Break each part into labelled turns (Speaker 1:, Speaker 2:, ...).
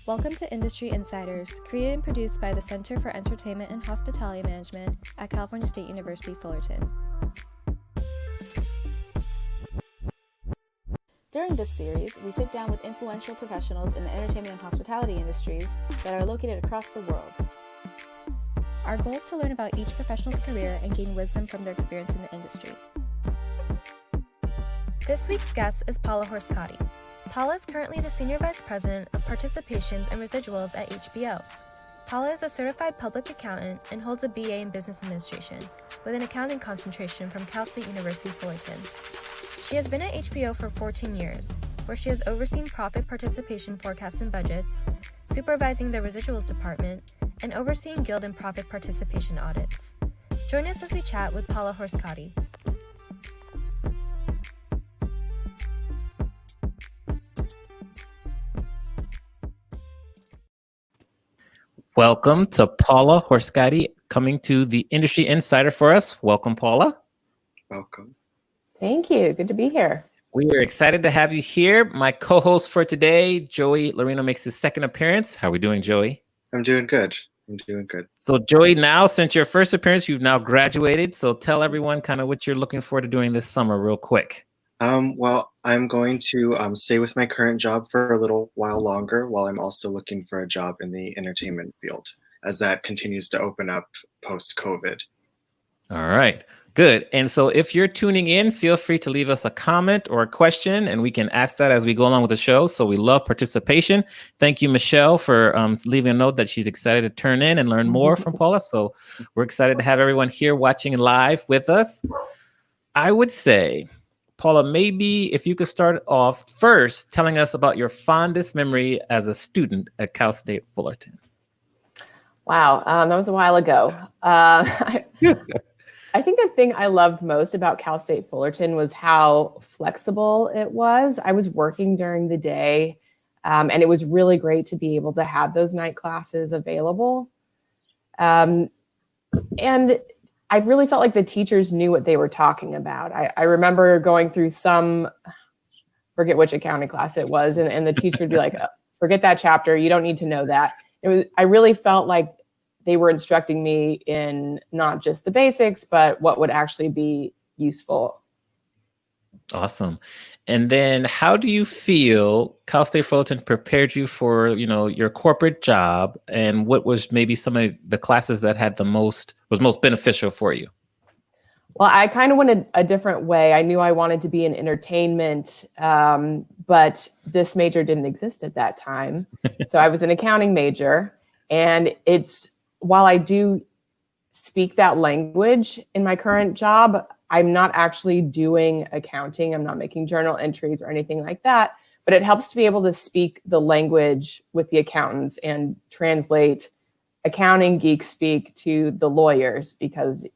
Speaker 1: Welcome to Industry Insiders, created and produced by the Center for Entertainment and Hospitality Management at California State University, Fullerton.
Speaker 2: During this series, we sit down with influential professionals in the entertainment and hospitality industries that are located across the world.
Speaker 1: Our goal is to learn about each professional's career and gain wisdom from their experience in the industry. This week's guest is Paula Horstkotte. Paula is currently the Senior Vice President of Participations and Residuals at HBO. Paula is a certified public accountant and holds a BA in Business Administration with an accounting concentration from Cal State University, Fullerton. She has been at HBO for 14 years, where she has overseen profit participation forecasts and budgets, supervising the Residuals department, and overseeing guild and profit participation audits. Join us as we chat with Paula Horstkotte.
Speaker 3: Welcome to Paula Horstkotte, coming to the Industry Insider for us. Welcome, Paula.
Speaker 4: Welcome.
Speaker 5: Thank you. Good to be here.
Speaker 3: We are excited to have you here. My co-host for today, Joey Lorino, makes his second appearance. How are we doing, Joey?
Speaker 4: I'm doing good.
Speaker 3: So, Joey, now, since your first appearance, you've now graduated. So tell everyone kind of what you're looking forward to doing this summer real quick.
Speaker 4: Well, I'm going to stay with my current job for a little while longer while I'm also looking for a job in the entertainment field as that continues to open up post-COVID.
Speaker 3: All right, good. And so if you're tuning in, feel free to leave us a comment or a question, and we can ask that as we go along with the show. So we love participation. Thank you, Michelle, for leaving a note that she's excited to turn in and learn more from Paula. So we're excited to have everyone here watching live with us. I would say, Paula, maybe if you could start off first telling us about your fondest memory as a student at Cal State Fullerton.
Speaker 5: Wow, that was a while ago. I think the thing I loved most about Cal State Fullerton was how flexible it was. I was working during the day, and it was really great to be able to have those night classes available. And I really felt like the teachers knew what they were talking about. I remember going through forget which accounting class it was, and the teacher would be like, forget that chapter, you don't need to know that. I really felt like they were instructing me in not just the basics, but what would actually be useful.
Speaker 3: Awesome. And then how do you feel Cal State Fullerton prepared you for, your corporate job, and what was maybe some of the classes that was most beneficial for you?
Speaker 5: Well, I kind of went a different way. I knew I wanted to be in entertainment, but this major didn't exist at that time. So I was an accounting major, and while I do speak that language in my current job, I'm not actually doing accounting. I'm not making journal entries or anything like that, but it helps to be able to speak the language with the accountants and translate accounting geek speak to the lawyers, because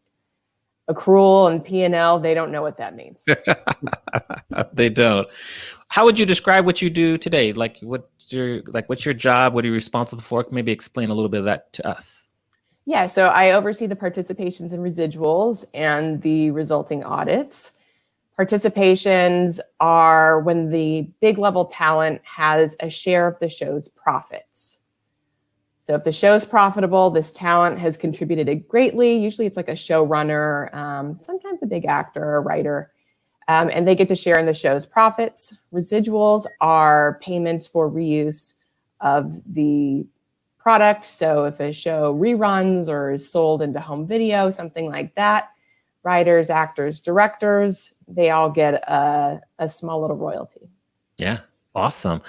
Speaker 5: accrual and P&L, they don't know what that means.
Speaker 3: They don't. How would you describe what you do today? What's your job? What are you responsible for? Maybe explain a little bit of that to us.
Speaker 5: Yeah, so I oversee the participations and residuals and the resulting audits. Participations are when the big level talent has a share of the show's profits. So if the show's profitable, this talent has contributed it greatly. Usually it's like a showrunner, sometimes a big actor or writer, and they get to share in the show's profits. Residuals are payments for reuse of the product. So if a show reruns or is sold into home video, something like that, writers, actors, directors, they all get a small little royalty.
Speaker 3: Yeah, awesome.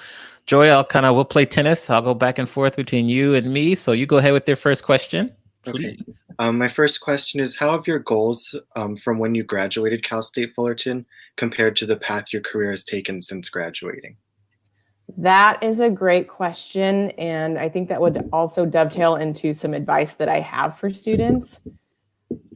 Speaker 3: Joy, we'll play tennis. I'll go back and forth between you and me. So you go ahead with your first question, please.
Speaker 4: Okay. My first question is, how have your goals from when you graduated Cal State Fullerton compared to the path your career has taken since graduating?
Speaker 5: That is a great question. And I think that would also dovetail into some advice that I have for students.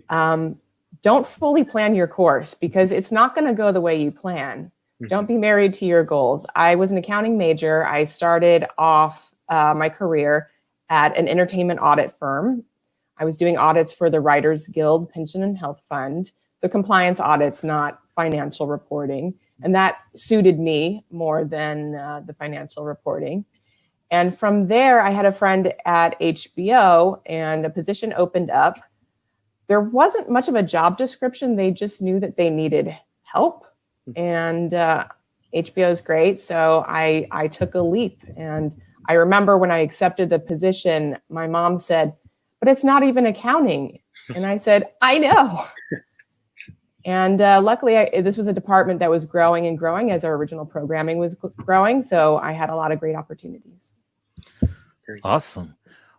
Speaker 5: Don't fully plan your course, because it's not going to go the way you plan. Mm-hmm. Don't be married to your goals. I was an accounting major. I started off my career at an entertainment audit firm. I was doing audits for the Writers Guild Pension and Health Fund. So compliance audits, not financial reporting. And that suited me more than the financial reporting. And from there, I had a friend at HBO and a position opened up. There wasn't much of a job description. They just knew that they needed help. And HBO is great. So I took a leap. And I remember when I accepted the position, my mom said, but it's not even accounting. And I said, I know. And luckily, this was a department that was growing and growing as our original programming was growing. So I had a lot of great opportunities.
Speaker 3: Awesome.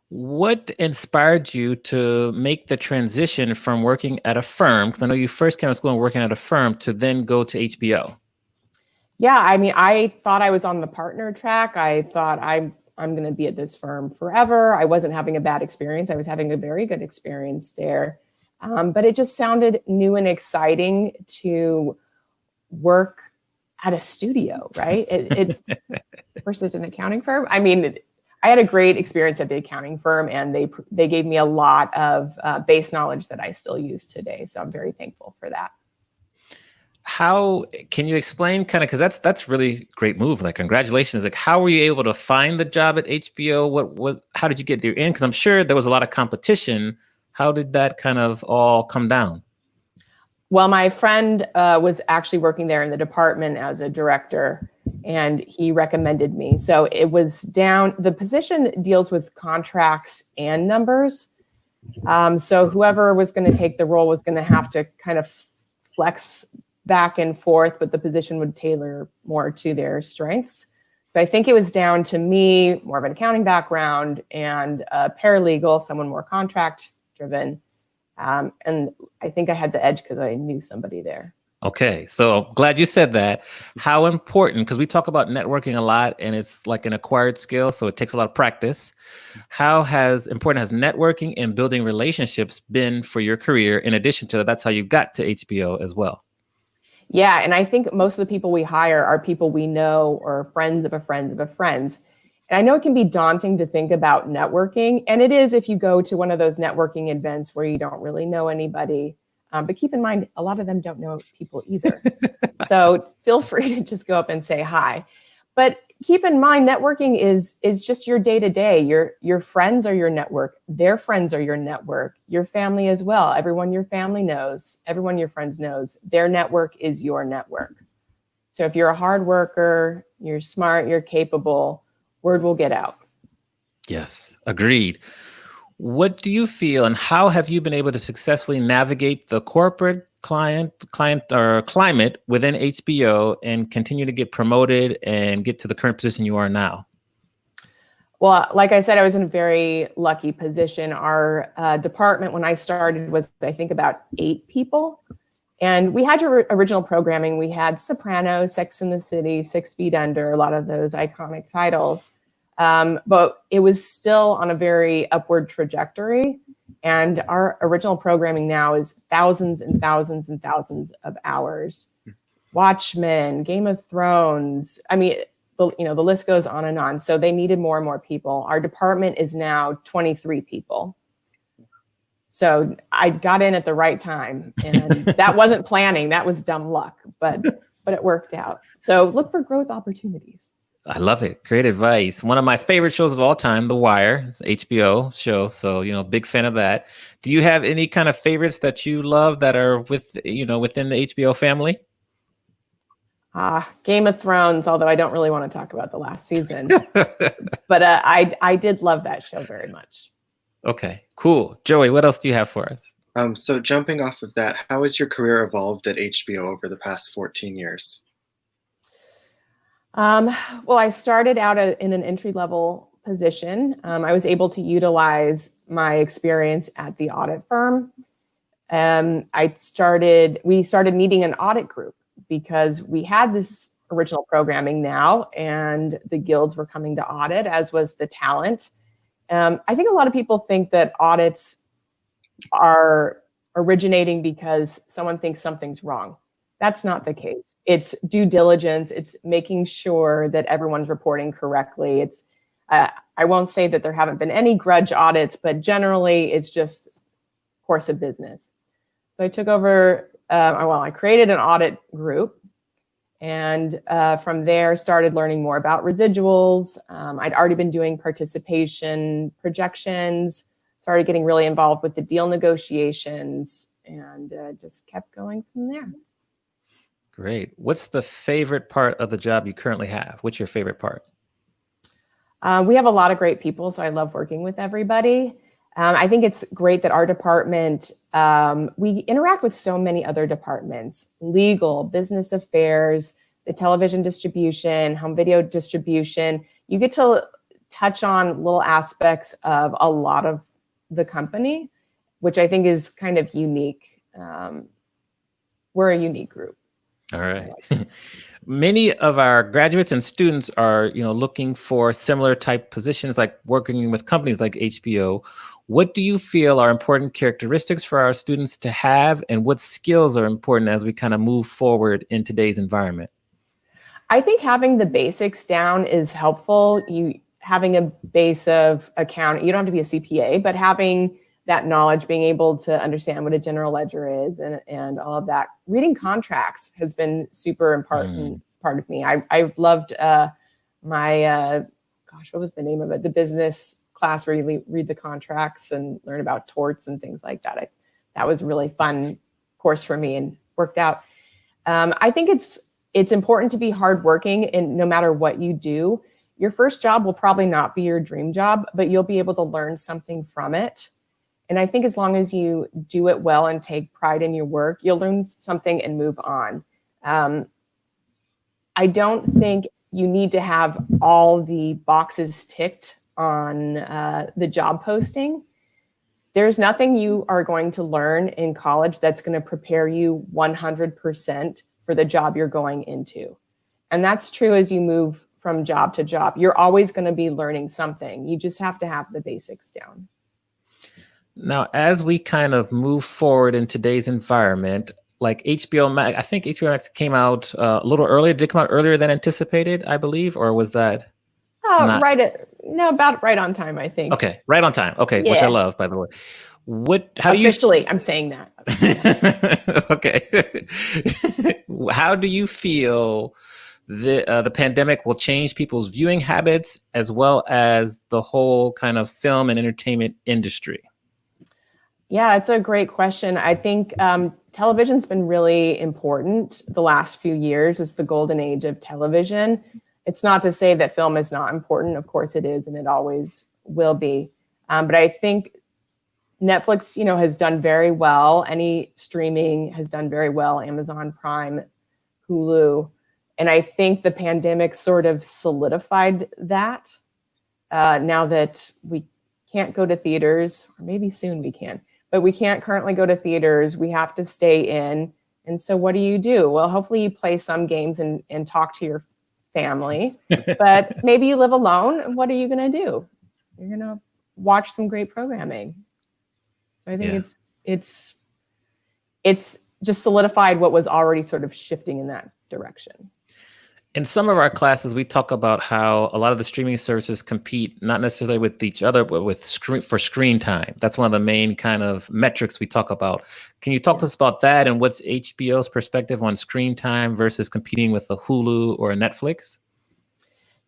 Speaker 3: What inspired you to make the transition from working at a firm, because I know you first came to school and working at a firm, to then go to HBO?
Speaker 5: Yeah, I mean, I thought I was on the partner track. I thought I'm going to be at this firm forever. I wasn't having a bad experience. I was having a very good experience there. But it just sounded new and exciting to work at a studio, right? It's versus an accounting firm. I mean, I had a great experience at the accounting firm, and they gave me a lot of base knowledge that I still use today. So I'm very thankful for that.
Speaker 3: How can you explain kind of, because that's really great move. Like, congratulations. Like, how were you able to find the job at HBO? How did you get there in? Because I'm sure there was a lot of competition. How did that kind of all come down?
Speaker 5: Well, my friend was actually working there in the department as a director, and he recommended me. So it was the position deals with contracts and numbers. So whoever was going to take the role was going to have to kind of flex back and forth, but the position would tailor more to their strengths. So I think it was down to me, more of an accounting background, and a paralegal, someone more contract driven. And I think I had the edge because I knew somebody there.
Speaker 3: Okay, so glad you said that. How important, because we talk about networking a lot and it's like an acquired skill, so it takes a lot of practice. How important has networking and building relationships been for your career? In addition to that, that's how you got to HBO as well.
Speaker 5: Yeah, and I think most of the people we hire are people we know or friends of a friends of a friends. And I know it can be daunting to think about networking, and it is if you go to one of those networking events where you don't really know anybody. But keep in mind, a lot of them don't know people either. So feel free to just go up and say hi. But keep in mind, networking is just your day-to-day. Your friends are your network. Their friends are your network. Your family as well. Everyone your family knows, everyone your friends knows, their network is your network. So if you're a hard worker, you're smart, you're capable, word will get out.
Speaker 3: Yes, agreed. What do you feel, and how have you been able to successfully navigate the corporate client or climate within HBO and continue to get promoted and get to the current position you are now?
Speaker 5: Well, like I said, I was in a very lucky position. Our department when I started was, I think, about 8 people. And we had your original programming. We had Sopranos, Sex and the City, 6 Feet Under, a lot of those iconic titles. But it was still on a very upward trajectory. And our original programming now is thousands and thousands and thousands of hours. Watchmen, Game of Thrones. I mean, the list goes on and on. So they needed more and more people. Our department is now 23 people. So I got in at the right time, and that wasn't planning. That was dumb luck, but it worked out. So look for growth opportunities.
Speaker 3: I love it. Great advice. One of my favorite shows of all time, The Wire. It's an HBO show. So, big fan of that. Do you have any kind of favorites that you love that are within the HBO family?
Speaker 5: Game of Thrones, although I don't really want to talk about the last season. But I did love that show very much.
Speaker 3: Okay, cool. Joey, what else do you have for us?
Speaker 4: So jumping off of that, how has your career evolved at HBO over the past 14 years?
Speaker 5: Well, I started out in an entry-level position. I was able to utilize my experience at the audit firm. We started needing an audit group because we had this original programming now, and the guilds were coming to audit, as was the talent. I think a lot of people think that audits are originating because someone thinks something's wrong. That's not the case. It's due diligence. It's making sure that everyone's reporting correctly. I won't say that there haven't been any grudge audits, but generally it's just course of business. So I took over, I created an audit group, And from there, started learning more about residuals. I'd already been doing participation projections, started getting really involved with the deal negotiations, and just kept going from there.
Speaker 3: Great. What's the favorite part of the job you currently have? What's your favorite part?
Speaker 5: We have a lot of great people, so I love working with everybody. I think it's great that our department, we interact with so many other departments: legal, business affairs, the television distribution, home video distribution. You get to touch on little aspects of a lot of the company, which I think is kind of unique. We're a unique group.
Speaker 3: All right. Many of our graduates and students are, looking for similar type positions, like working with companies like HBO. What do you feel are important characteristics for our students to have, and what skills are important as we kind of move forward in today's environment?
Speaker 5: I think having the basics down is helpful. Having a base of account, you don't have to be a CPA, but having that knowledge, being able to understand what a general ledger is and all of that. Reading contracts has been super important part of me. I've loved my, what was the name of it? The business class where you read the contracts and learn about torts and things like that. That was a really fun course for me and worked out. I think it's important to be hardworking, and no matter what you do, your first job will probably not be your dream job, but you'll be able to learn something from it. And I think as long as you do it well and take pride in your work, you'll learn something and move on. I don't think you need to have all the boxes ticked on the job posting. There's nothing you are going to learn in college that's going to prepare you 100% for the job you're going into. And that's true as you move from job to job. You're always going to be learning something. You just have to have the basics down.
Speaker 3: Now, as we kind of move forward in today's environment, like HBO Max, I think HBO Max came out a little earlier. Did it come out earlier than anticipated, I believe, or was that?
Speaker 5: About right on time, I think.
Speaker 3: Okay, right on time. Okay,
Speaker 5: yeah.
Speaker 3: Which I love, by the way.
Speaker 5: I'm saying that.
Speaker 3: Okay. How do you feel the pandemic will change people's viewing habits as well as the whole kind of film and entertainment industry?
Speaker 5: Yeah, it's a great question. I think television's been really important the last few years. It's the golden age of television. It's not to say that film is not important. Of course it is, and it always will be. But I think Netflix, has done very well. Any streaming has done very well. Amazon Prime, Hulu. And I think the pandemic sort of solidified that. Now that we can't go to theaters, or maybe soon we can, but we can't currently go to theaters. We have to stay in. And so what do? Well, hopefully you play some games and talk to your family, but maybe you live alone. What are you going to do? You're going to watch some great programming. So I think it's just solidified what was already sort of shifting in that direction.
Speaker 3: In some of our classes, we talk about how a lot of the streaming services compete not necessarily with each other, but with screen time. That's one of the main kind of metrics we talk about. Can you talk to us about that, and what's HBO's perspective on screen time versus competing with a Hulu or a Netflix?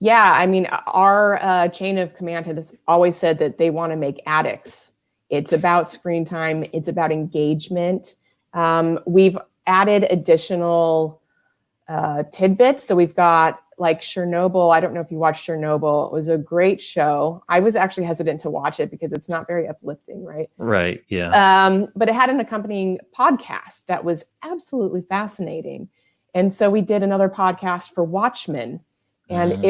Speaker 5: Yeah, I mean, our chain of command has always said that they want to make addicts. It's about screen time. It's about engagement. We've added additional tidbits. So we've got like Chernobyl. I don't know if you watched Chernobyl. It was a great show. I was actually hesitant to watch it because it's not very uplifting, right?
Speaker 3: Right, yeah.
Speaker 5: But it had an accompanying podcast that was absolutely fascinating. And so we did another podcast for Watchmen, and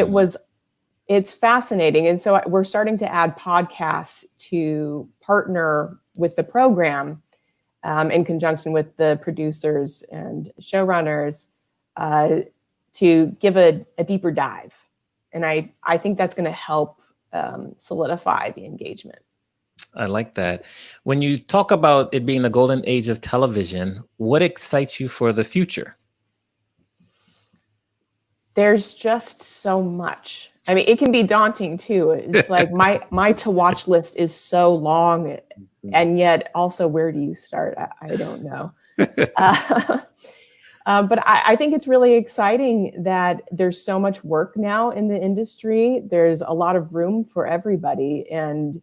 Speaker 5: it's fascinating. And so we're starting to add podcasts to partner with the program in conjunction with the producers and showrunners to give a deeper dive. And I think that's going to help solidify the engagement.
Speaker 3: I like that. When you talk about it being the golden age of television, what excites you for the future?
Speaker 5: There's just so much. I mean, it can be daunting too. It's like my to watch list is so long, and yet also, where do you start? I don't know. But I think it's really exciting that there's so much work now in the industry. There's a lot of room for everybody. And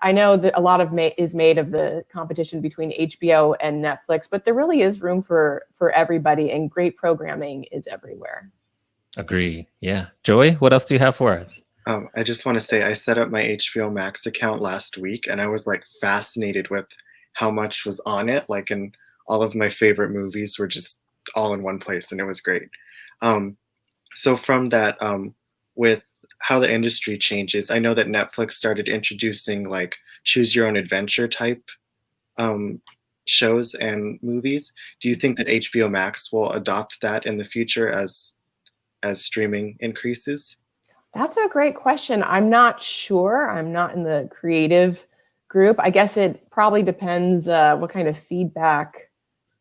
Speaker 5: I know that a lot of is made of the competition between HBO and Netflix, but there really is room for everybody, and great programming is everywhere.
Speaker 3: Agree. Yeah. Joey, what else do you have for us?
Speaker 4: I just want to say I set up my HBO Max account last week, and I was like fascinated with how much was on it. Like, and all of my favorite movies were just all in one place, and it was great. So from that, with how the industry changes, I know that Netflix started introducing like choose your own adventure type shows and movies. Do you think that HBO Max will adopt that in the future as streaming increases?
Speaker 5: That's a great question. I'm not sure. I'm not in the creative group. I guess it probably depends what kind of feedback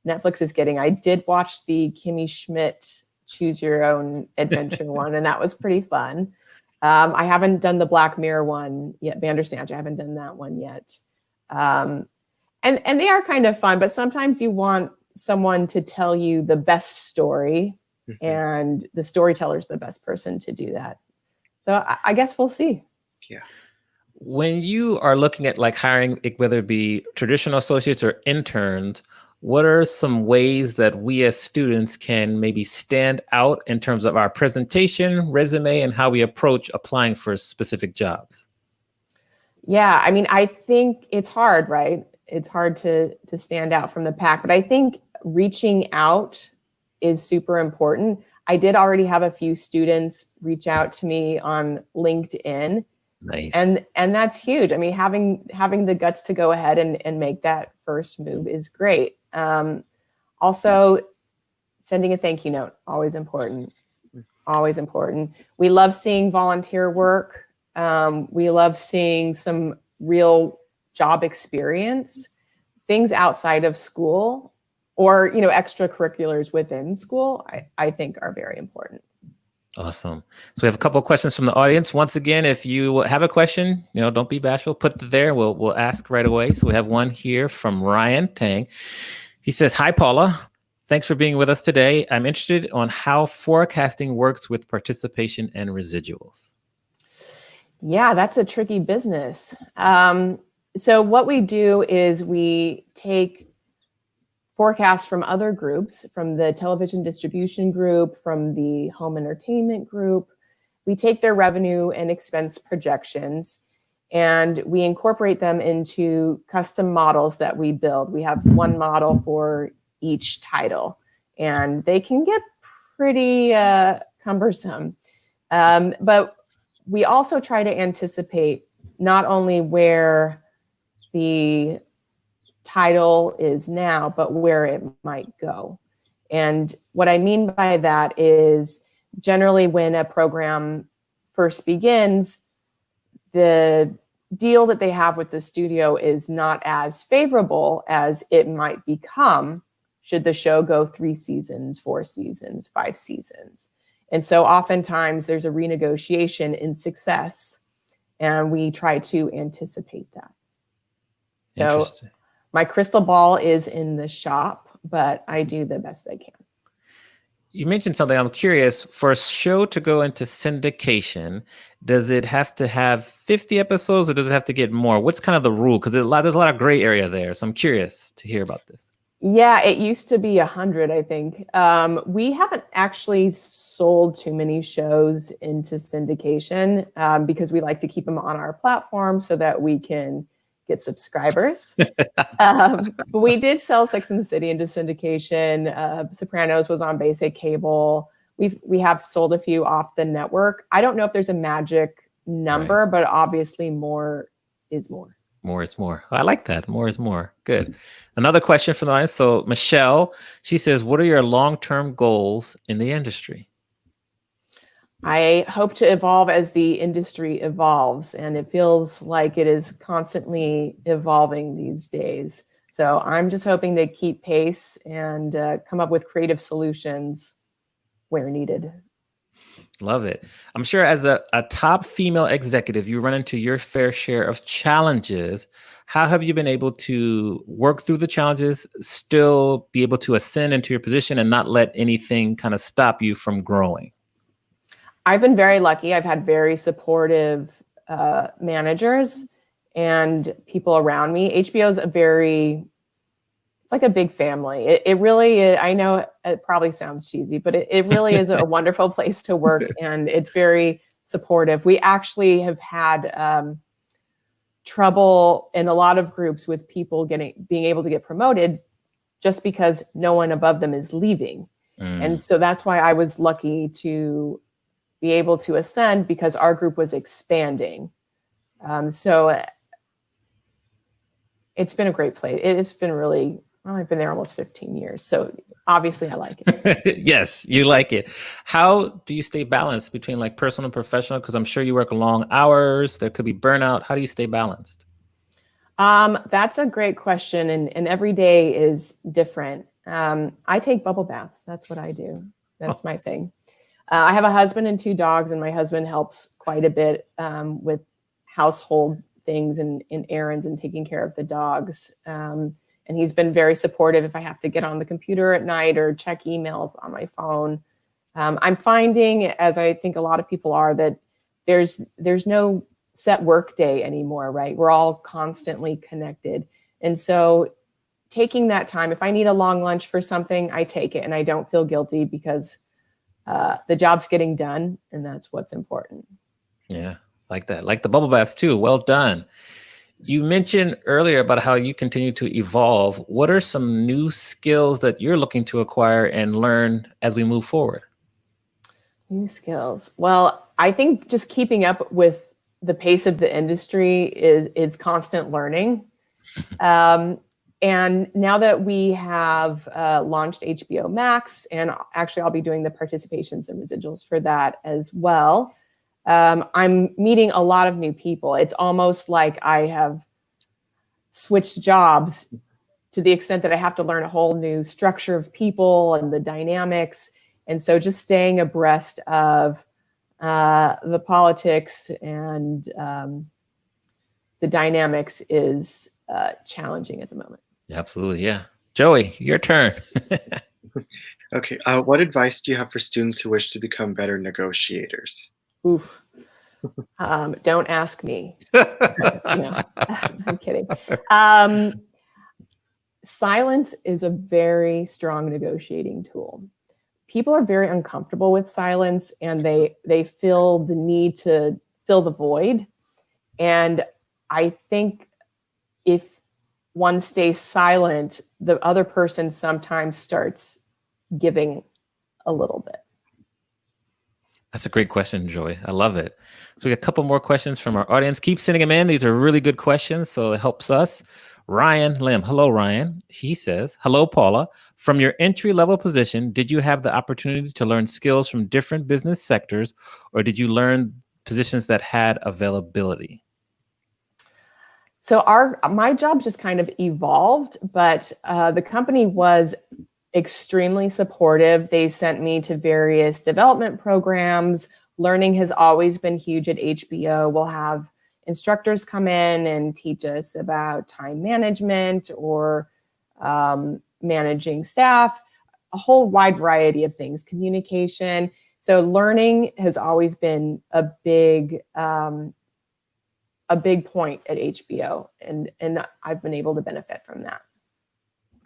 Speaker 5: Netflix is getting. I did watch the Kimmy Schmidt Choose Your Own Adventure one, and that was pretty fun. I haven't done the Black Mirror one yet. Bandersnatch, I haven't done that one yet. And they are kind of fun, but sometimes you want someone to tell you the best story, and the storyteller's the best person to do that. So I guess we'll see.
Speaker 4: Yeah.
Speaker 3: When you are looking at like hiring, whether it be traditional associates or interns, what are some ways that we as students can maybe stand out in terms of our presentation, resume, and how we approach applying for specific jobs?
Speaker 5: Yeah, I mean, I think it's hard, right? It's hard to stand out from the pack, but I think reaching out is super important. I did already have a few students reach out to me on LinkedIn.
Speaker 3: Nice.
Speaker 5: And that's huge. I mean, having the guts to go ahead and make that first move is great. Also, sending a thank you note, always important. Always important. We love seeing volunteer work. We love seeing some real job experience, things outside of school, or extracurriculars within school, I think are very important.
Speaker 3: Awesome. So we have a couple of questions from the audience. Once again, if you have a question, don't be bashful, put it there. We'll ask right away. So we have one here from Ryan Tang. He says, "Hi, Paula. Thanks for being with us today. I'm interested on how forecasting works with participation and residuals."
Speaker 5: Yeah, that's a tricky business. So what we do is we take forecasts from other groups, from the television distribution group, from the home entertainment group. We take their revenue and expense projections, and we incorporate them into custom models that we build. We have one model for each title, and they can get pretty cumbersome. But we also try to anticipate not only where the title is now, but where it might go. And what I mean by that is generally when a program first begins, the deal that they have with the studio is not as favorable as it might become should the show go 3 seasons, 4 seasons, 5 seasons. And so oftentimes there's a renegotiation in success, and we try to anticipate that. So my crystal ball is in the shop, but I do the best I can.
Speaker 3: You mentioned something. I'm curious, for a show to go into syndication, does it have to have 50 episodes or does it have to get more? What's kind of the rule? Because there's a lot of gray area there. So I'm curious to hear about this.
Speaker 5: Yeah, it used to be 100, I think. We haven't actually sold too many shows into syndication because we like to keep them on our platform so that we can get subscribers. But we did sell Sex and the City into syndication. Sopranos was on basic cable. We have sold a few off the network. I don't know if there's a magic number, but obviously more is more.
Speaker 3: More is more. I like that. More is more. Good. Another question from the audience. So Michelle, she says, what are your long-term goals in the industry?
Speaker 5: I hope to evolve as the industry evolves, and it feels like it is constantly evolving these days. So I'm just hoping to keep pace and come up with creative solutions where needed.
Speaker 3: Love it. I'm sure as a top female executive, you run into your fair share of challenges. How have you been able to work through the challenges, still be able to ascend into your position and not let anything kind of stop you from growing?
Speaker 5: I've been very lucky. I've had very supportive managers and people around me. HBO is it's like a big family. It really is. I know it probably sounds cheesy, but it really is a wonderful place to work, and it's very supportive. We actually have had trouble in a lot of groups with people being able to get promoted just because no one above them is leaving. And so that's why I was lucky to be able to ascend, because our group was expanding. So it's been a great place. It's been really, well, I've been there almost 15 years. So obviously I like it.
Speaker 3: Yes, you like it. How do you stay balanced between like personal and professional? Because I'm sure you work long hours. There could be burnout. How do you stay balanced?
Speaker 5: That's a great question. And every day is different. I take bubble baths. That's what I do. That's my thing. I have a husband and 2 dogs, and my husband helps quite a bit with household things and errands and taking care of the dogs. And he's been very supportive if I have to get on the computer at night or check emails on my phone. I'm finding, as I think a lot of people are, that there's no set work day anymore, right? We're all constantly connected. And so taking that time, if I need a long lunch for something, I take it, and I don't feel guilty because the job's getting done, and that's what's important.
Speaker 3: Yeah, like that. Like the bubble baths too. Well done. You mentioned earlier about how you continue to evolve. What are some new skills that you're looking to acquire and learn as we move forward?
Speaker 5: New skills. Well, I think just keeping up with the pace of the industry is constant learning. And now that we have launched HBO Max, and actually I'll be doing the participations and residuals for that as well, I'm meeting a lot of new people. It's almost like I have switched jobs to the extent that I have to learn a whole new structure of people and the dynamics. And so just staying abreast of the politics and the dynamics is challenging at the moment.
Speaker 3: Absolutely. Yeah. Joey, your turn.
Speaker 4: Okay. What advice do you have for students who wish to become better negotiators?
Speaker 5: Oof. Don't ask me. No, I'm kidding. Silence is a very strong negotiating tool. People are very uncomfortable with silence, and they feel the need to fill the void. And I think if one stays silent, the other person sometimes starts giving a little bit.
Speaker 3: That's a great question, Joy. I love it. So we got a couple more questions from our audience. Keep sending them in. These are really good questions, so it helps us. Ryan Lim. Hello, Ryan. He says, hello, Paula. From your entry-level position, did you have the opportunity to learn skills from different business sectors, or did you learn positions that had availability?
Speaker 5: So my job just kind of evolved, but the company was extremely supportive. They sent me to various development programs. Learning has always been huge at HBO. We'll have instructors come in and teach us about time management or managing staff, a whole wide variety of things, communication. So learning has always been a big point at HBO, and I've been able to benefit from that.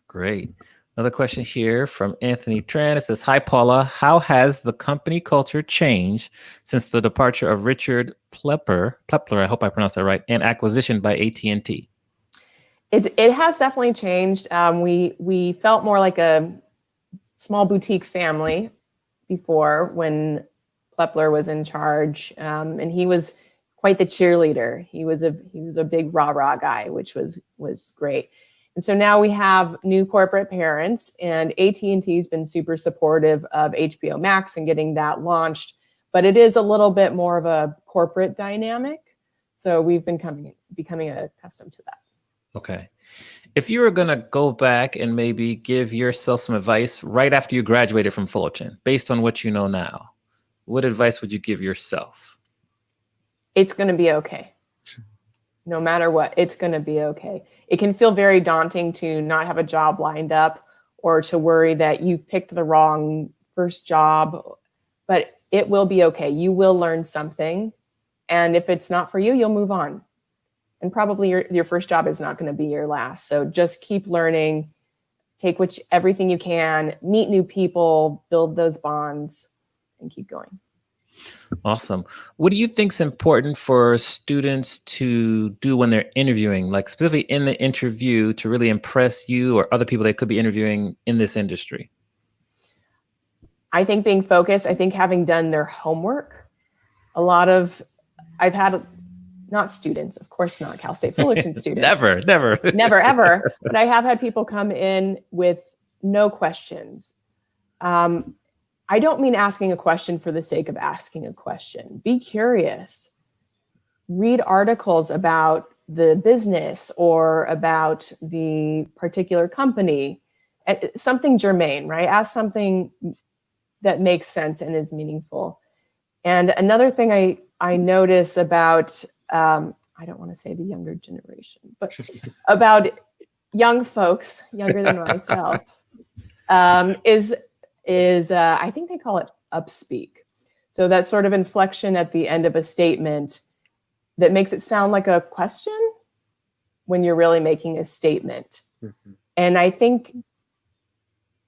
Speaker 3: Great. Another question here from Anthony Tran. It says, hi, Paula. How has the company culture changed since the departure of Richard Plepler, I hope I pronounced that right, and acquisition by AT&T?
Speaker 5: It has definitely changed. We felt more like a small boutique family before when Plepler was in charge, and he was quite the cheerleader. He was a big rah-rah guy, which was great. And so now we have new corporate parents, and AT&T has been super supportive of HBO Max and getting that launched, but it is a little bit more of a corporate dynamic. So we've been becoming accustomed to that.
Speaker 3: Okay. If you were going to go back and maybe give yourself some advice right after you graduated from Fullerton, based on what you know now, what advice would you give yourself?
Speaker 5: It's going to be okay. No matter what, it's going to be okay. It can feel very daunting to not have a job lined up or to worry that you picked the wrong first job, but it will be okay. You will learn something. And if it's not for you, you'll move on. And probably your first job is not going to be your last. So just keep learning, take everything you can, meet new people, build those bonds, and keep going.
Speaker 3: Awesome. What do you think is important for students to do when they're interviewing, like specifically in the interview, to really impress you or other people they could be interviewing in this industry?
Speaker 5: I think being focused, I think having done their homework. I've had, not students, of course not Cal State Fullerton students.
Speaker 3: Never.
Speaker 5: Never, ever. But I have had people come in with no questions. I don't mean asking a question for the sake of asking a question. Be curious. Read articles about the business or about the particular company. Something germane, right? Ask something that makes sense and is meaningful. And another thing I notice about, I don't want to say the younger generation, but about young folks, younger than myself, is I think they call it upspeak. So that sort of inflection at the end of a statement that makes it sound like a question when you're really making a statement. Mm-hmm. And I think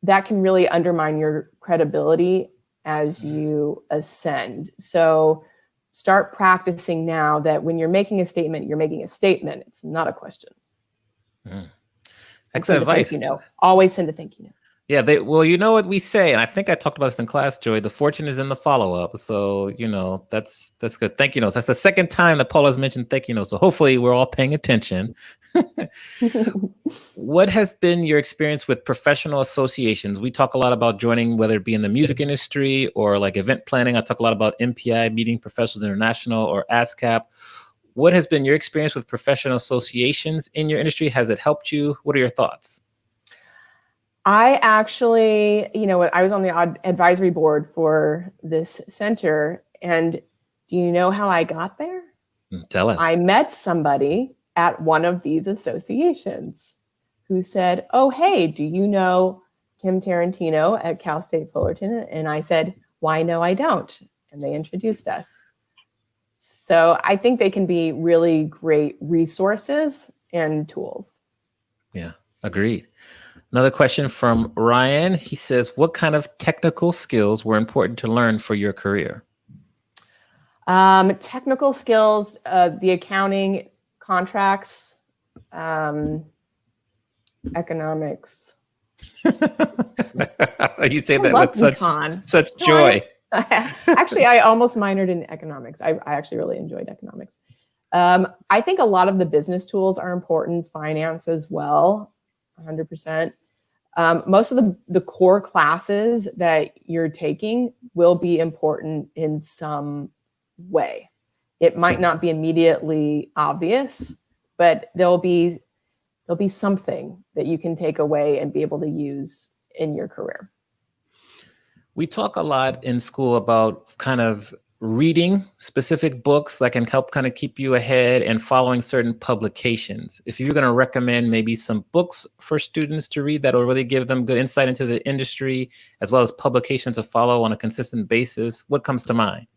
Speaker 5: that can really undermine your credibility as you ascend. So start practicing now that when you're making a statement, you're making a statement. It's not a question.
Speaker 3: Excellent advice.
Speaker 5: Always send a thank you note.
Speaker 3: Yeah, well, you know what we say, and I think I talked about this in class, Joy. The fortune is in the follow-up. So, that's good. Thank you notes. That's the second time that Paula's mentioned thank you notes. So hopefully we're all paying attention. What has been your experience with professional associations? We talk a lot about joining, whether it be in the music industry or like event planning. I talk a lot about MPI, Meeting Professionals International, or ASCAP. What has been your experience with professional associations in your industry? Has it helped you? What are your thoughts?
Speaker 5: I actually, I was on the advisory board for this center. And do you know how I got there?
Speaker 3: Tell us.
Speaker 5: I met somebody at one of these associations who said, oh, hey, do you know Kim Tarantino at Cal State Fullerton? And I said, why, no, I don't. And they introduced us. So I think they can be really great resources and tools.
Speaker 3: Yeah, agreed. Another question from Ryan. He says, what kind of technical skills were important to learn for your career?
Speaker 5: Technical skills, the accounting, contracts, economics.
Speaker 3: You say that with such joy.
Speaker 5: Actually, I almost minored in economics. I actually really enjoyed economics. I think a lot of the business tools are important, finance as well. 100%. Most of the core classes that you're taking will be important in some way. It might not be immediately obvious, but there'll be something that you can take away and be able to use in your career.
Speaker 3: We talk a lot in school about kind of reading specific books that can help kind of keep you ahead and following certain publications. If you're going to recommend maybe some books for students to read that will really give them good insight into the industry, as well as publications to follow on a consistent basis, what comes to mind?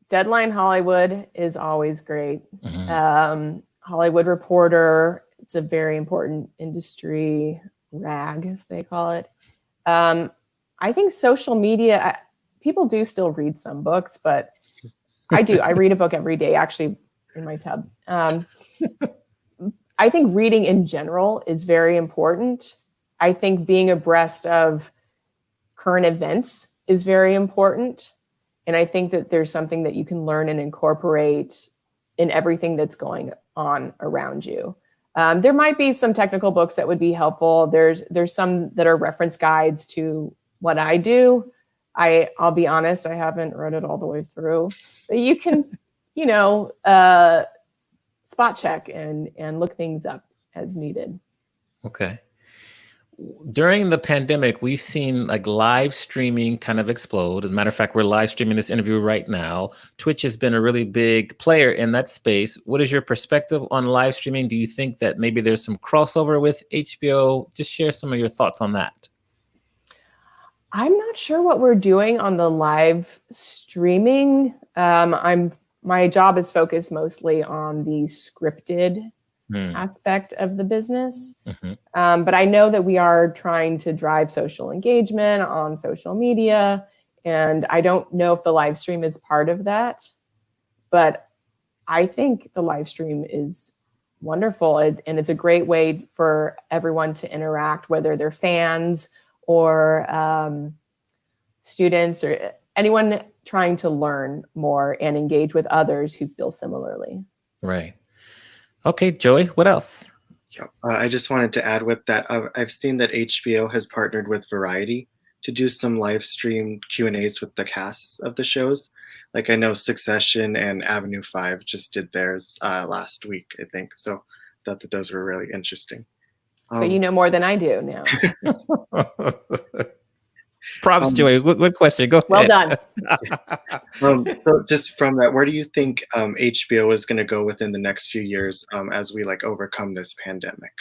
Speaker 5: Deadline Hollywood is always great. Mm-hmm. Hollywood Reporter, it's a very important industry rag, as they call it. I think social media, people do still read some books, but I do. I read a book every day, actually, in my tub. I think reading in general is very important. I think being abreast of current events is very important. And I think that there's something that you can learn and incorporate in everything that's going on around you. There might be some technical books that would be helpful. There's some that are reference guides to what I do. I'll be honest, I haven't read it all the way through, but you can, spot check and look things up as needed.
Speaker 3: Okay. during the pandemic, we've seen like live streaming kind of explode. As a matter of fact, we're live streaming this interview right now. Twitch has been a really big player in that space. What is your perspective on live streaming? Do you think that maybe there's some crossover with HBO? Just share some of your thoughts on that.
Speaker 5: I'm not sure what we're doing on the live streaming. My job is focused mostly on the scripted aspect of the business. But I know that we are trying to drive social engagement on social media. And I don't know if the live stream is part of that. But I think the live stream is wonderful. And it's a great way for everyone to interact, whether they're fans or students or anyone trying to learn more and engage with others who feel similarly.
Speaker 3: Right. Okay, Joey, what else?
Speaker 4: I just wanted to add with that, I've seen that HBO has partnered with Variety to do some live stream Q&As with the casts of the shows. Like I know Succession and Avenue 5 just did theirs last week, I think. So thought that those were really interesting.
Speaker 5: So you know more than I do now.
Speaker 3: Props, Joey. Good question. Go
Speaker 5: well
Speaker 3: ahead.
Speaker 5: done.
Speaker 4: So just from that, where do you think HBO is going to go within the next few years as we like overcome this pandemic?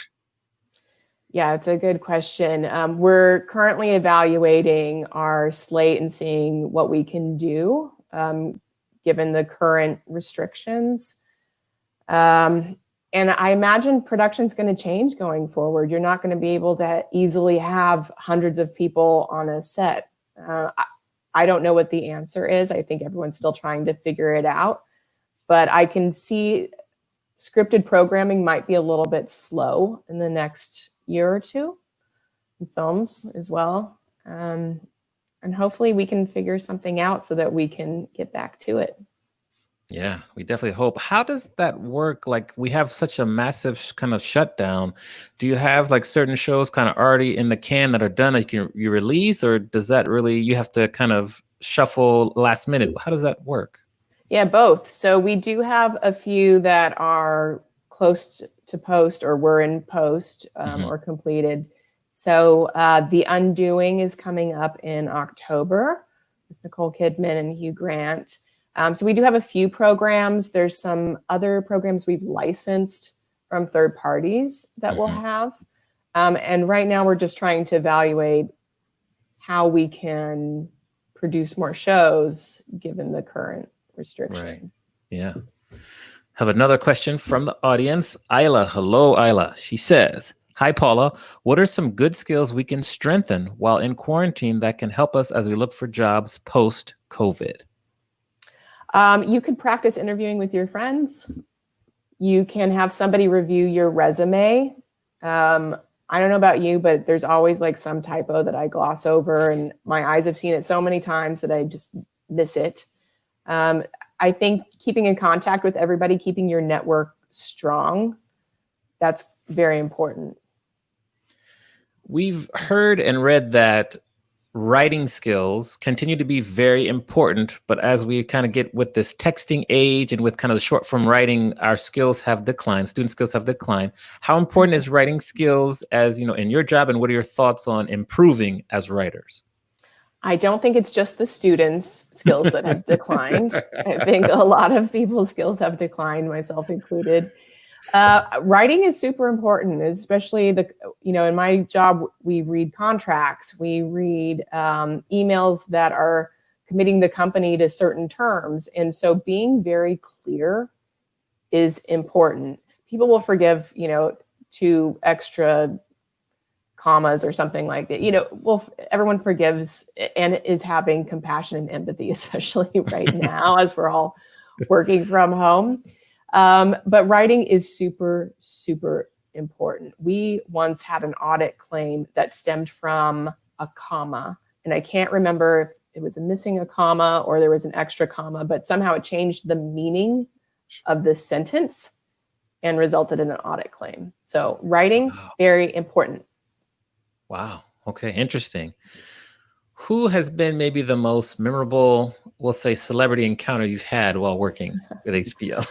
Speaker 5: Yeah, it's a good question. We're currently evaluating our slate and seeing what we can do given the current restrictions. And I imagine production's going to change going forward. You're not going to be able to easily have hundreds of people on a set. I don't know what the answer is. I think everyone's still trying to figure it out. But I can see scripted programming might be a little bit slow in the next year or two, in films as well. And hopefully we can figure something out so that we can get back to it.
Speaker 3: Yeah, we definitely hope. How does that work? Like we have such a massive kind of shutdown. Do you have like certain shows kind of already in the can that are done that you release, or does that really, you have to kind of shuffle last minute? How does that work?
Speaker 5: Yeah, both. So we do have a few that are close to post or were in post or completed. So The Undoing is coming up in October with Nicole Kidman and Hugh Grant. So we do have a few programs. There's some other programs we've licensed from third parties that we'll have. And right now we're just trying to evaluate how we can produce more shows given the current restrictions.
Speaker 3: Right. Yeah. Have another question from the audience. Isla. Hello, Isla. She says, hi, Paula. What are some good skills we can strengthen while in quarantine that can help us as we look for jobs post-COVID?
Speaker 5: You could practice interviewing with your friends. You can have somebody review your resume. I don't know about you, but there's always like some typo that I gloss over, and my eyes have seen it so many times that I just miss it. I think keeping in contact with everybody, keeping your network strong, that's very important.
Speaker 3: We've heard and read that writing skills continue to be very important, but as we kind of get with this texting age and with kind of the short form writing, our skills have declined, student skills have declined. How important is writing skills as, you know, in your job, and what are your thoughts on improving as writers?
Speaker 5: I don't think it's just the students' skills that have declined. I think a lot of people's skills have declined, myself included. Writing is super important, especially in my job, we read contracts, we read emails that are committing the company to certain terms. And so being very clear is important. People will forgive, 2 extra commas or something like that. Everyone forgives and is having compassion and empathy, especially right now as we're all working from home. But writing is super, super important. We once had an audit claim that stemmed from a comma, and I can't remember if it was missing a comma or there was an extra comma, but somehow it changed the meaning of the sentence and resulted in an audit claim. So writing, very important.
Speaker 3: Wow. Okay. Interesting. Who has been maybe the most memorable, we'll say, celebrity encounter you've had while working with HBO?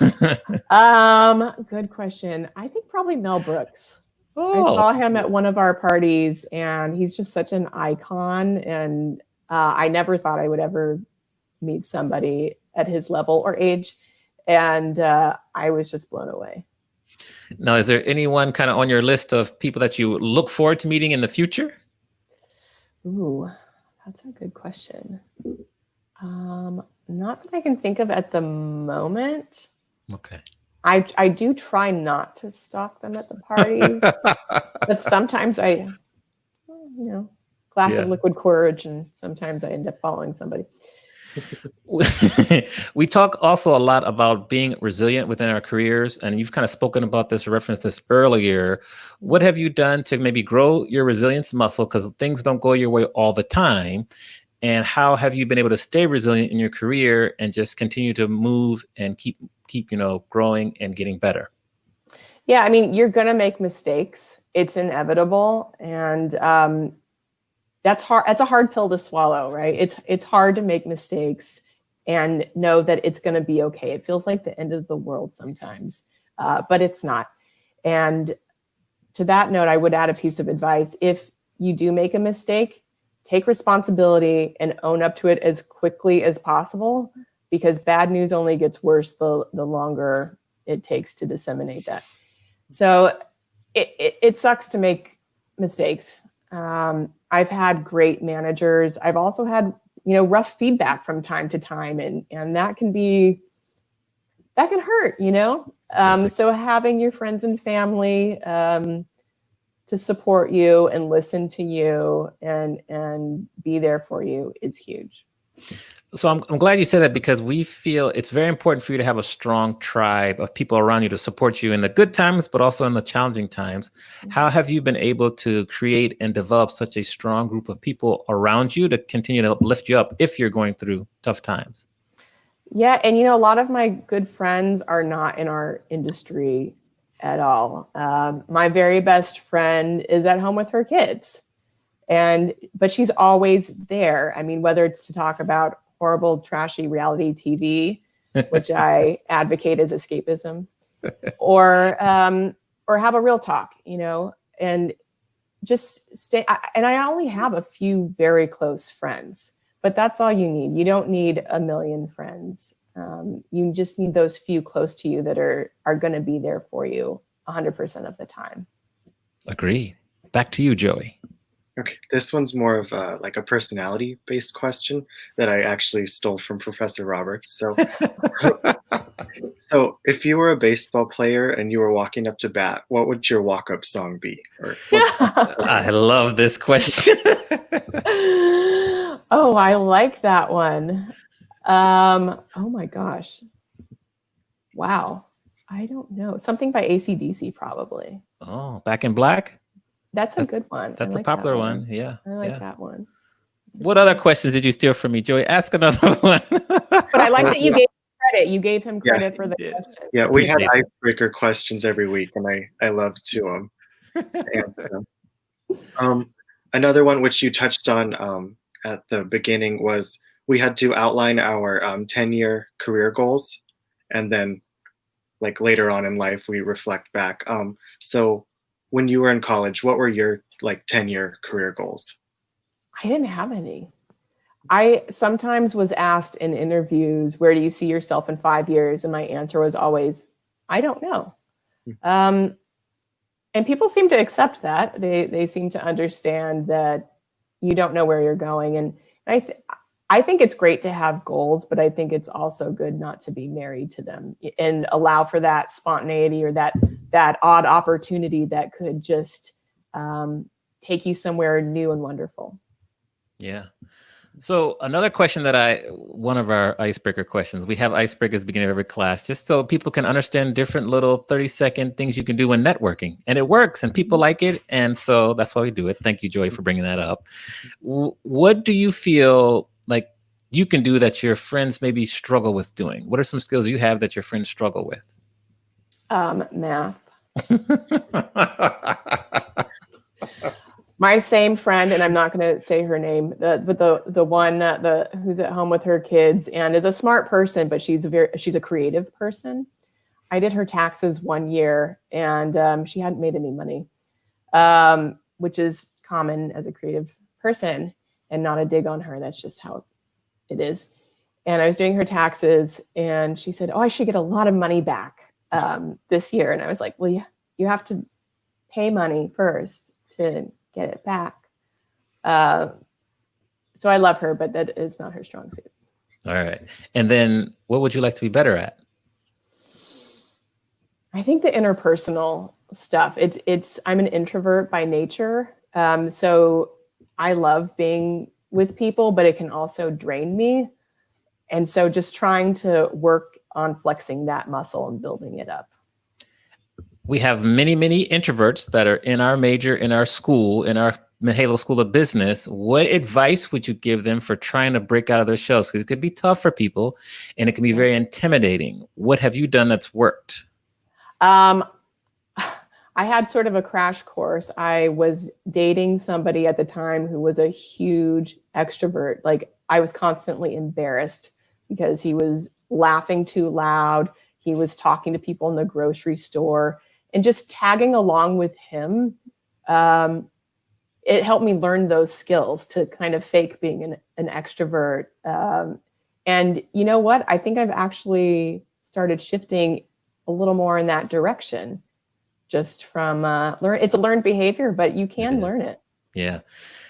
Speaker 5: Good question. I think probably Mel Brooks. I saw him at one of our parties, and he's just such an icon. And I never thought I would ever meet somebody at his level or age. And I was just blown away.
Speaker 3: Now, is there anyone kind of on your list of people that you look forward to meeting in the future?
Speaker 5: Ooh, that's a good question. Not that I can think of at the moment.
Speaker 3: Okay.
Speaker 5: I do try not to stalk them at the parties, but sometimes glass of liquid courage, and sometimes I end up following somebody.
Speaker 3: We talk also a lot about being resilient within our careers, and you've kind of spoken about this, referenced this earlier. What have you done to maybe grow your resilience muscle? Because things don't go your way all the time. And how have you been able to stay resilient in your career and just continue to move and keep growing and getting better?
Speaker 5: Yeah, I mean, you're going to make mistakes. It's inevitable. And that's hard. That's a hard pill to swallow, right? It's hard to make mistakes and know that it's going to be okay. It feels like the end of the world sometimes, but it's not. And to that note, I would add a piece of advice. If you do make a mistake, take responsibility and own up to it as quickly as possible, because bad news only gets worse the longer it takes to disseminate that. So it sucks to make mistakes. I've had great managers. I've also had, rough feedback from time to time, and that can hurt, So having your friends and family to support you and listen to you and be there for you is huge.
Speaker 3: So I'm glad you said that, because we feel it's very important for you to have a strong tribe of people around you to support you in the good times, but also in the challenging times. Mm-hmm. How have you been able to create and develop such a strong group of people around you to continue to lift you up if you're going through tough times?
Speaker 5: Yeah. And, a lot of my good friends are not in our industry at all. My very best friend is at home with her kids, but she's always there. I mean, whether it's to talk about horrible, trashy reality TV, which I advocate as escapism, or have a real talk, and just stay. And I only have a few very close friends, but that's all you need. You don't need a million friends. You just need those few close to you that are going to be there for you 100% of the time.
Speaker 3: Agree. Back to you, Joey.
Speaker 4: Okay, this one's more of a personality-based question that I actually stole from Professor Roberts. So, so if you were a baseball player and you were walking up to bat, what would your walk-up song be?
Speaker 3: I love this question.
Speaker 5: Oh, I like that one. Oh my gosh. Wow. I don't know. Something by AC/DC probably.
Speaker 3: Oh, Back in Black?
Speaker 5: That's a good one.
Speaker 3: That's a popular one. Yeah.
Speaker 5: I like that one.
Speaker 3: What other questions did you steal from me, Joey? Ask another one.
Speaker 5: But I like that you gave him credit. You gave him credit for the question.
Speaker 4: Yeah, we had icebreaker questions every week, and I love to answer them. Another one which you touched on at the beginning was we had to outline our 10-year career goals, and then later on in life we reflect back. So when you were in college, what were your 10-year career goals?
Speaker 5: I didn't have any. I sometimes was asked in interviews, where do you see yourself in 5 years? And my answer was always, I don't know. And people seem to accept that. They seem to understand that you don't know where you're going. And I think it's great to have goals, but I think it's also good not to be married to them and allow for that spontaneity or that odd opportunity that could just take you somewhere new and wonderful.
Speaker 3: Yeah. So another question one of our icebreaker questions, we have icebreakers at the beginning of every class, just so people can understand different little 30-second things you can do when networking. And it works and people like it. And so that's why we do it. Thank you, Joy, for bringing that up. What do you feel like you can do that your friends maybe struggle with doing? What are some skills you have that your friends struggle with?
Speaker 5: Math. My same friend, and I'm not going to say her name, but the one who's at home with her kids and is a smart person, but she's a creative person. I did her taxes one year, and she hadn't made any money. which is common as a creative person and not a dig on her. That's just how it is. And I was doing her taxes and she said, oh, I should get a lot of money back this year. And I was like, well, you have to pay money first to get it back. So I love her, but that is not her strong suit.
Speaker 3: All right. And then what would you like to be better at?
Speaker 5: I think the interpersonal stuff. I'm an introvert by nature. So I love being with people, but it can also drain me. And so just trying to work on flexing that muscle and building it up.
Speaker 3: We have many, many introverts that are in our major, in our school, in our Halo School of Business. What advice would you give them for trying to break out of their shells? Because it could be tough for people and it can be very intimidating. What have you done that's worked?
Speaker 5: I had sort of a crash course. I was dating somebody at the time who was a huge extrovert. Like, I was constantly embarrassed because he was laughing too loud. He was talking to people in the grocery store, and just tagging along with him. It helped me learn those skills to kind of fake being an extrovert. And you know what? I think I've actually started shifting a little more in that direction, just from it's a learned behavior, but you can learn it.
Speaker 3: Yeah.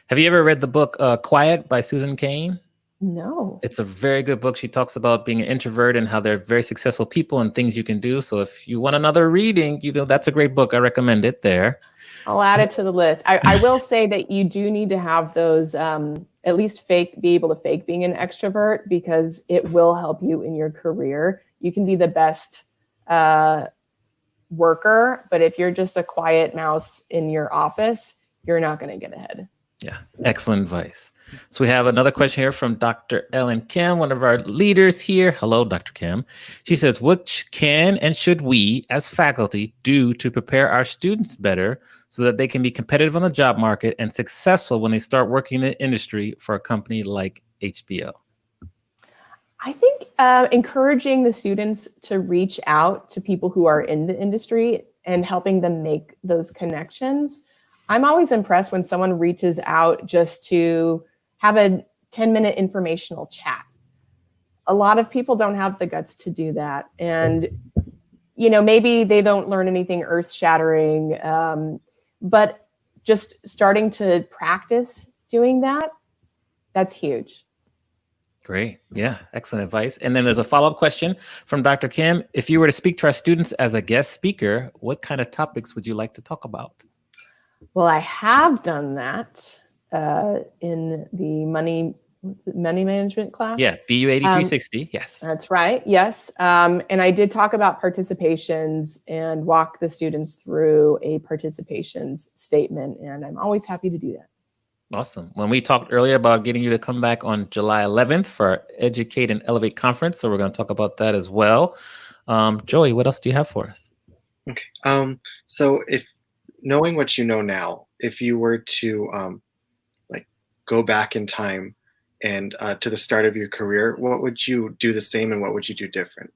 Speaker 3: Have you ever read the book Quiet by Susan Cain?
Speaker 5: No.
Speaker 3: It's a very good book. She talks about being an introvert and how they're very successful people and things you can do. So if you want another reading, that's a great book. I recommend it there.
Speaker 5: I'll add it to the list. I will say that you do need to have those, at least be able to fake being an extrovert, because it will help you in your career. You can be the best worker, but if you're just a quiet mouse in your office, you're not going to get ahead.
Speaker 3: Yeah, excellent advice. So we have another question here from Dr. Ellen Kim, one of our leaders here. Hello, Dr. Kim. She says, what can and should we as faculty do to prepare our students better so that they can be competitive on the job market and successful when they start working in the industry for a company like HBO?
Speaker 5: I think encouraging the students to reach out to people who are in the industry and helping them make those connections. I'm always impressed when someone reaches out just to have a 10-minute informational chat. A lot of people don't have the guts to do that. And, maybe they don't learn anything earth-shattering, but just starting to practice doing that, that's huge.
Speaker 3: Great. Yeah. Excellent advice. And then there's a follow-up question from Dr. Kim. If you were to speak to our students as a guest speaker, what kind of topics would you like to talk about?
Speaker 5: Well, I have done that in the money management class.
Speaker 3: Yeah, BU 8360. Yes.
Speaker 5: That's right. Yes. And I did talk about participations and walk the students through a participations statement. And I'm always happy to do that.
Speaker 3: Awesome. When we talked earlier about getting you to come back on July 11th for our Educate and Elevate conference. So we're going to talk about that as well. Joey, what else do you have for us?
Speaker 4: Okay. So if knowing what you know now, if you were to go back in time and to the start of your career, what would you do the same and what would you do different?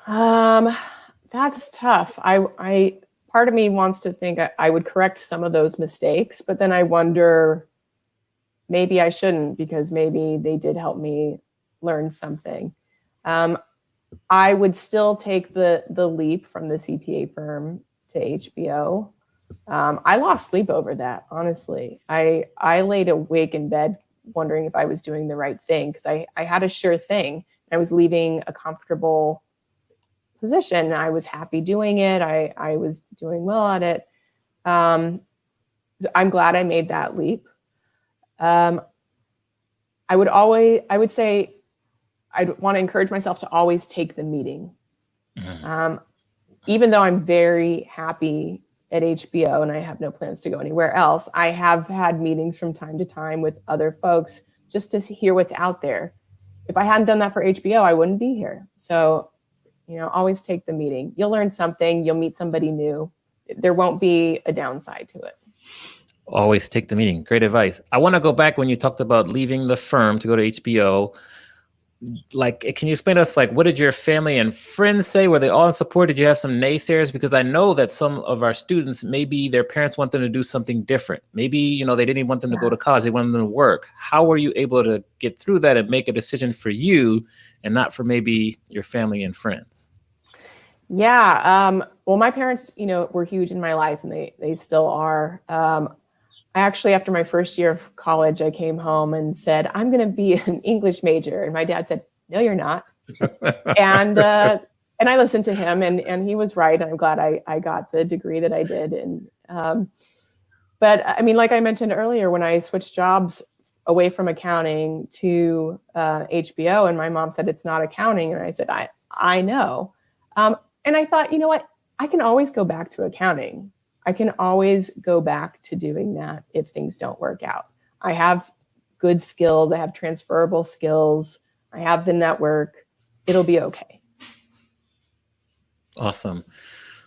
Speaker 5: That's tough. I part of me wants to think I would correct some of those mistakes, but then I wonder, maybe I shouldn't, because maybe they did help me learn something. I would still take the leap from the CPA firm to HBO. I lost sleep over that, honestly. I laid awake in bed wondering if I was doing the right thing, because I had a sure thing. I was leaving a comfortable position. I was happy doing it. I was doing well at it. So I'm glad I made that leap. I would say I'd want to encourage myself to always take the meeting. Mm-hmm. Even though I'm very happy at HBO and I have no plans to go anywhere else, I have had meetings from time to time with other folks just to hear what's out there. If I hadn't done that for HBO, I wouldn't be here. So, always take the meeting. You'll learn something. You'll meet somebody new. There won't be a downside to it.
Speaker 3: Always take the meeting. Great advice. I want to go back when you talked about leaving the firm to go to HBO. like, can you explain to us, like, what did your family and friends say? Were they all in support? Did you have some naysayers? Because I know that some of our students, maybe their parents want them to do something different. Maybe, you know, they didn't even want them to go to college. They wanted them to work. How were you able to get through that and make a decision for you and not for maybe your family and friends?
Speaker 5: Yeah. Well, my parents, you know, were huge in my life, and they still are. I actually, after my first year of college, I came home and said, I'm going to be an English major. And my dad said, no, you're not. and I listened to him, and he was right. And I'm glad I got the degree that I did. And but I mean, like I mentioned earlier, when I switched jobs away from accounting to HBO, and my mom said, it's not accounting. And I said, I know. And I thought, you know what? I can always go back to accounting. I can always go back to doing that if things don't work out. I have good skills. I have transferable skills. I have the network. It'll be okay.
Speaker 3: Awesome.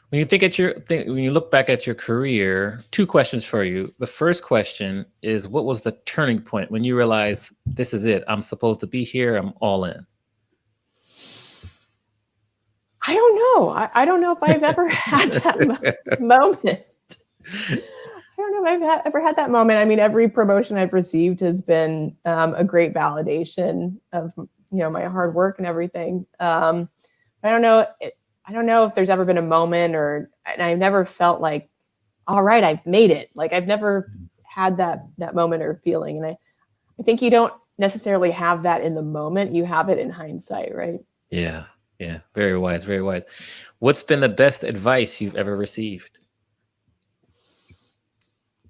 Speaker 3: When you when you look back at your career, 2 questions for you. The first question is, what was the turning point when you realized this is it? I'm supposed to be here. I'm all in.
Speaker 5: I don't know. I don't know if I've ever had that moment. I don't know if I've ever had that moment. I mean, every promotion I've received has been a great validation of, you know, my hard work and everything. I don't know. I don't know if there's ever been a moment, and I've never felt like, all right, I've made it. Like, I've never had that moment or feeling. And I think you don't necessarily have that in the moment. You have it in hindsight, right?
Speaker 3: Yeah. Yeah. Very wise. Very wise. What's been the best advice you've ever received?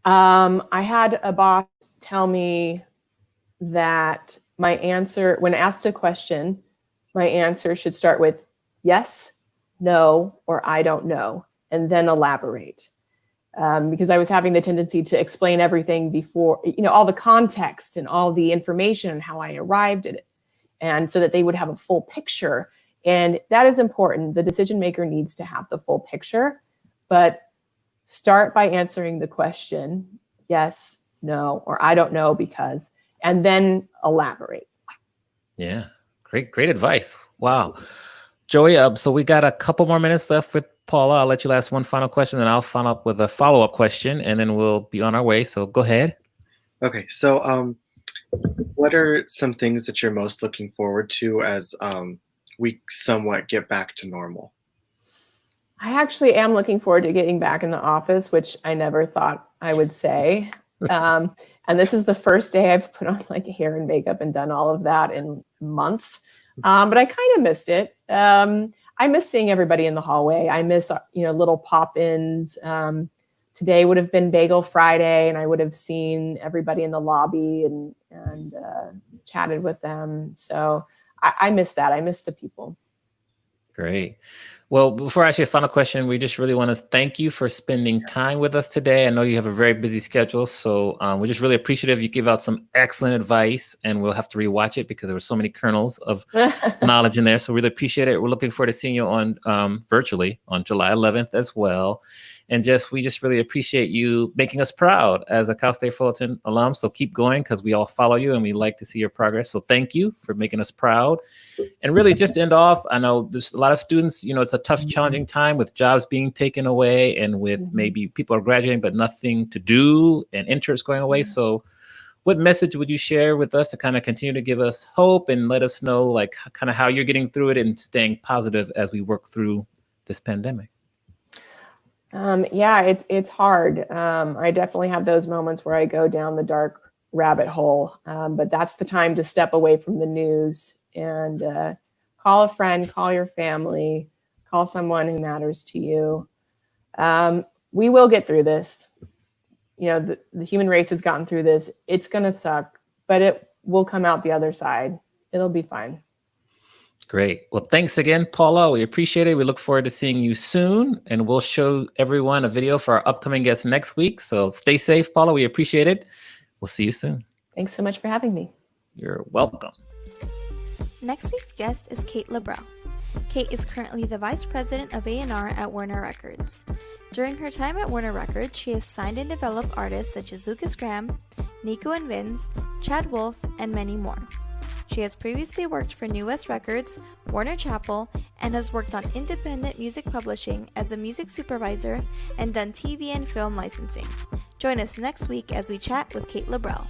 Speaker 5: I had a boss tell me that my answer, when asked a question, my answer should start with yes, no, or I don't know, and then elaborate. Because I was having the tendency to explain everything before, you know, all the context and all the information and how I arrived at it. And so that they would have a full picture. And that is important. The decision maker needs to have the full picture, but start by answering the question, yes, no, or I don't know because, and then elaborate.
Speaker 3: Yeah, great advice. Wow. Joey, so we got a couple more minutes left with Paula. I'll let you ask one final question, and I'll follow up with a follow-up question, and then we'll be on our way. So go ahead.
Speaker 4: Okay, so what are some things that you're most looking forward to as we somewhat get back to normal?
Speaker 5: I actually am looking forward to getting back in the office, which I never thought I would say. And this is the first day I've put on like hair and makeup and done all of that in months. But I kind of missed it. I miss seeing everybody in the hallway. I miss, you know, little pop-ins. Today would have been Bagel Friday, and I would have seen everybody in the lobby and chatted with them. So I miss that. I miss the people.
Speaker 3: Great. Well, before I ask you a final question, we just really want to thank you for spending time with us today. I know you have a very busy schedule, so we're just really appreciative. You give out some excellent advice, and we'll have to rewatch it because there were so many kernels of knowledge in there. So really appreciate it. We're looking forward to seeing you on virtually on July 11th as well. And we just really appreciate you making us proud as a Cal State Fullerton alum. So keep going, because we all follow you and we like to see your progress. So thank you for making us proud. And really just to end off, I know there's a lot of students, you know, it's a tough, challenging time with jobs being taken away and with maybe people are graduating, but nothing to do and interns going away. So what message would you share with us to kind of continue to give us hope and let us know like kind of how you're getting through it and staying positive as we work through this pandemic?
Speaker 5: Yeah, it's hard. I definitely have those moments where I go down the dark rabbit hole, but that's the time to step away from the news and call a friend, call your family, call someone who matters to you. We will get through this. You know, the human race has gotten through this. It's going to suck, but it will come out the other side. It'll be fine.
Speaker 3: Great. Well, thanks again, Paula. We appreciate it. We look forward to seeing you soon, and we'll show everyone a video for our upcoming guest next week. So stay safe, Paula. We appreciate it. We'll see you soon.
Speaker 5: Thanks so much for having me.
Speaker 3: You're welcome.
Speaker 1: Next week's guest is Kate LeBrow. Kate is currently the Vice President of A&R at Warner Records. During her time at Warner Records, she has signed and developed artists such as Lucas Graham, Nico and Vince, Chad Wolf, and many more.
Speaker 6: She has previously worked for New West Records, Warner Chappell, and has worked on independent music publishing as a music supervisor and done TV and film licensing. Join us next week as we chat with Kate Labrell.